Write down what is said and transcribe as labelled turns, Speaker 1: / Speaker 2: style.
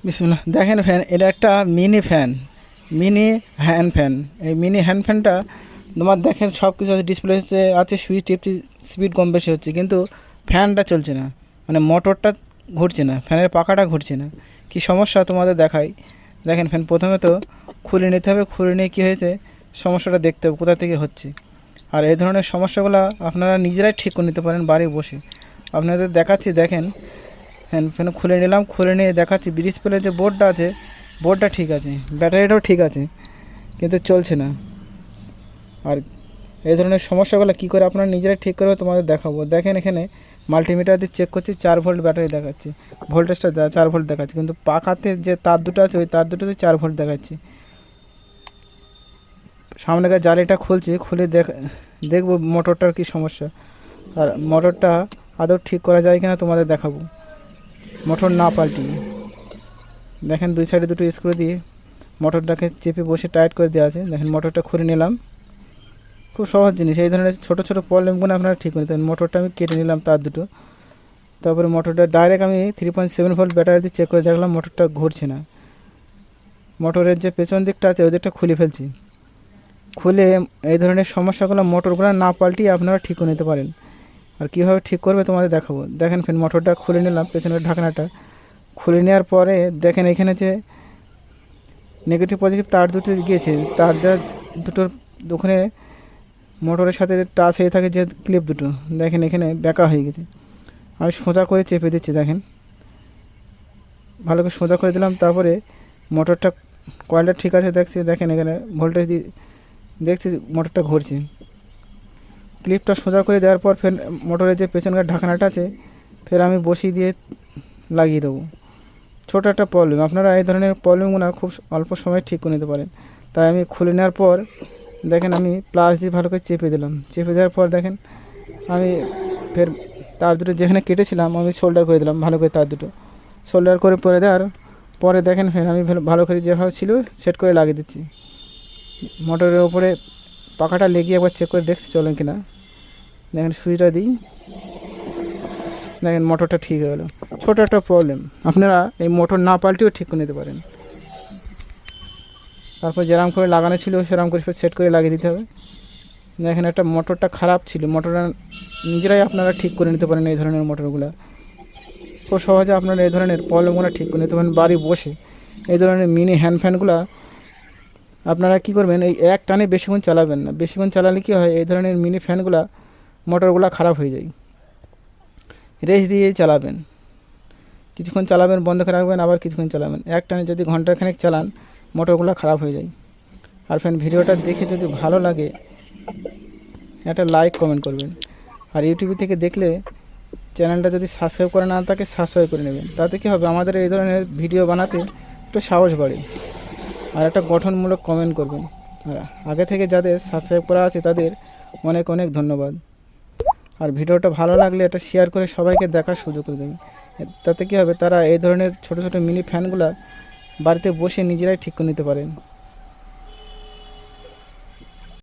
Speaker 1: বিসমিল্লাহ। দেখেন ফ্যান, এটা একটা mini fan, mini hand fan. এই মিনি হ্যান্ড ফ্যানটা তোমার দেখেন সব কিছু আছে, ডিসপ্লেতে আছে, সুইচ টিপটি স্পিড কম বেশি হচ্ছে, কিন্তু ফ্যানটা চলছে না, মানে মোটরটা ঘুরছে না, ফ্যানের পাখাটা ঘুরছে না। কি সমস্যা তোমাদের দেখাই। দেখেন ফ্যান প্রথমে তো খুলে নিতে হবে, খুলে নিয়ে কী হয়েছে সমস্যাটা দেখতে হবে কোথা থেকে হচ্ছে। আর এই ধরনের সমস্যাগুলো আপনারা নিজেরাই ঠিক করে নিতে পারেন বাড়ি বসে। আপনাদের দেখাচ্ছি, দেখেন ফ্যান ফ্যান খুলে নিলাম, খুলে নিয়ে দেখাচ্ছি ডিসপ্লে যে বোর্ডটা আছে, বোর্ডটা ঠিক আছে, ব্যাটারিটাও ঠিক আছে, কিন্তু চলছে না। আর এই ধরনের সমস্যাগুলো কী করে আপনারা নিজেরাই ঠিক করে তোমাদের দেখাবো। দেখেন এখানে মাল্টিমিটার দিয়ে চেক করছি, 4 ভোল্ট ব্যাটারি দেখাচ্ছে, ভোল্টেজটা 4 ভোল্ট দেখাচ্ছে, কিন্তু পাখাতে যে তার দুটো আছে ওই তার দুটোতে 4 ভোল্ট দেখাচ্ছে। সামনেকার জালিটা খুলছি, খুলে দেখবো মোটরটার কী সমস্যা, আর মোটরটা আদৌ ঠিক করা যায় কিনা তোমাদের দেখাবো। মোটর না পাল্টিয়ে দেখেন দুই সাইডে দুটো স্ক্রু দিয়ে মোটরটাকে চেপে বসে টাইট করে দেওয়া আছে। দেখেন মোটরটা খুলে নিলাম, খুব সহজ জিনিস। এই ধরনের ছোটো ছোটো প্রবলেমগুলো আপনারা ঠিক করে দেবেন। মোটরটা আমি কেটে নিলাম তার দুটো, তারপরে মোটরটা ডাইরেক্ট আমি 3.7 ভোল্ট ব্যাটারি দিয়ে চেক করে দেখলাম মোটরটা ঘুরছে না। মোটরের যে পেছন দিকটা আছে ওই দিকটা খুলে ফেলছি, খুলে এই ধরনের সমস্যাগুলো মোটরগুলো না পাল্টিয়ে আপনারা ঠিক করে নিতে পারেন। আর কীভাবে ঠিক করবে তোমাদের দেখাবো। দেখেন ফির মোটরটা খুলে নিলাম, পেছনের ঢাকনাটা খুলে নেওয়ার পরে দেখেন এখানে যে নেগেটিভ পজিটিভ তার দুটো গিয়েছে, তার দুটোর ওখানে মোটরের সাথে টাচ হয়ে থাকে যে ক্লিপ দুটো, দেখেন এখানে বেঁকা হয়ে গেছে। আমি সোজা করে চেপে দিচ্ছি, দেখেন ভালো করে সোজা করে দিলাম। তারপরে মোটরটা কয়েলটা ঠিক আছে দেখছি, দেখেন এখানে ভোল্টেজ দিয়ে দেখছি মোটরটা ঘুরছে। ক্লিপটা সোজা করে দেওয়ার পর ফের মোটরের যে পেছনকার ঢাকনাটা আছে ফের আমি বসিয়ে দিয়ে লাগিয়ে দেবো। ছোটো একটা প্রবলেম, আপনারা এই ধরনের প্রবলেমগুলো খুব অল্প সময়ে ঠিক করে নিতে পারেন। তাই আমি খুলে নেওয়ার পর দেখেন আমি প্লাস দিয়ে ভালো করে চেপে দিলাম, চেপে দেওয়ার পর দেখেন আমি ফের তার দুটো যেখানে কেটেছিলাম আমি শোল্ডার করে দিলাম, ভালো করে তার দুটো শোল্ডার করে পরে দেওয়ার পরে দেখেন ফের আমি ভালো করে যেভাবে ছিল সেট করে লাগিয়ে দিচ্ছি। মোটরের ওপরে পাখাটা লেগে একবার চেক করে দেখছি চলেন কিনা। দেখেন সুইচটা দিই, দেখেন মোটরটা ঠিক হয়ে গেলো। ছোটো একটা প্রবলেম, আপনারা এই মোটর না পাল্টেও ঠিক করে নিতে পারেন। তারপর যেরকম করে লাগানো ছিল সেরকম করে সেট করে লাগিয়ে দিতে হবে। দেখেন একটা মোটরটা খারাপ ছিল, মোটরটা নিজেরাই আপনারা ঠিক করে নিতে পারেন। এই ধরনের মোটরগুলো খুব সহজে আপনারা এই ধরনের প্রবলেমগুলো ঠিক করে নিতে পারেন বাড়ি বসে। এই ধরনের মিনি হ্যান্ড ফ্যানগুলো আপনারা কী করবেন, এই এক টানে বেশিক্ষণ চালাবেন না। বেশিক্ষণ চালালে কী হয়, এই ধরনের মিনি ফ্যানগুলো মোটরগুলো খারাপ হয়ে যায়। রেস দিয়েই চালাবেন, কিছুক্ষণ চালাবেন বন্ধ করে রাখবেন, আবার কিছুক্ষণ চালাবেন। এক টানে যদি ঘন্টাখানেক চালান মোটরগুলো খারাপ হয়ে যায়। আর ফ্যান ভিডিওটা দেখে যদি ভালো লাগে একটা লাইক কমেন্ট করবেন। আর ইউটিউব থেকে দেখলে চ্যানেলটা যদি সাবস্ক্রাইব করে না থাকে সাবস্ক্রাইব করে নেবেন। তাতে কী হবে, আমাদের এই ধরনের ভিডিও বানাতে একটু সাহস বাড়ে। আর একটা গঠনমূলক কমেন্ট করবেন। আর আগে থেকে যাদের সাবস্ক্রাইব করা আছে তাদের অনেক অনেক ধন্যবাদ। আর ভিডিওটা ভালো লাগলে এটা শেয়ার করে সবাইকে দেখার সুযোগ করে দেবেন। তাতে কী হবে, তারা এই ধরনের ছোটো ছোটো মিনি ফ্যানগুলো বাড়িতে বসে নিজেরাই ঠিক করে নিতে পারেন।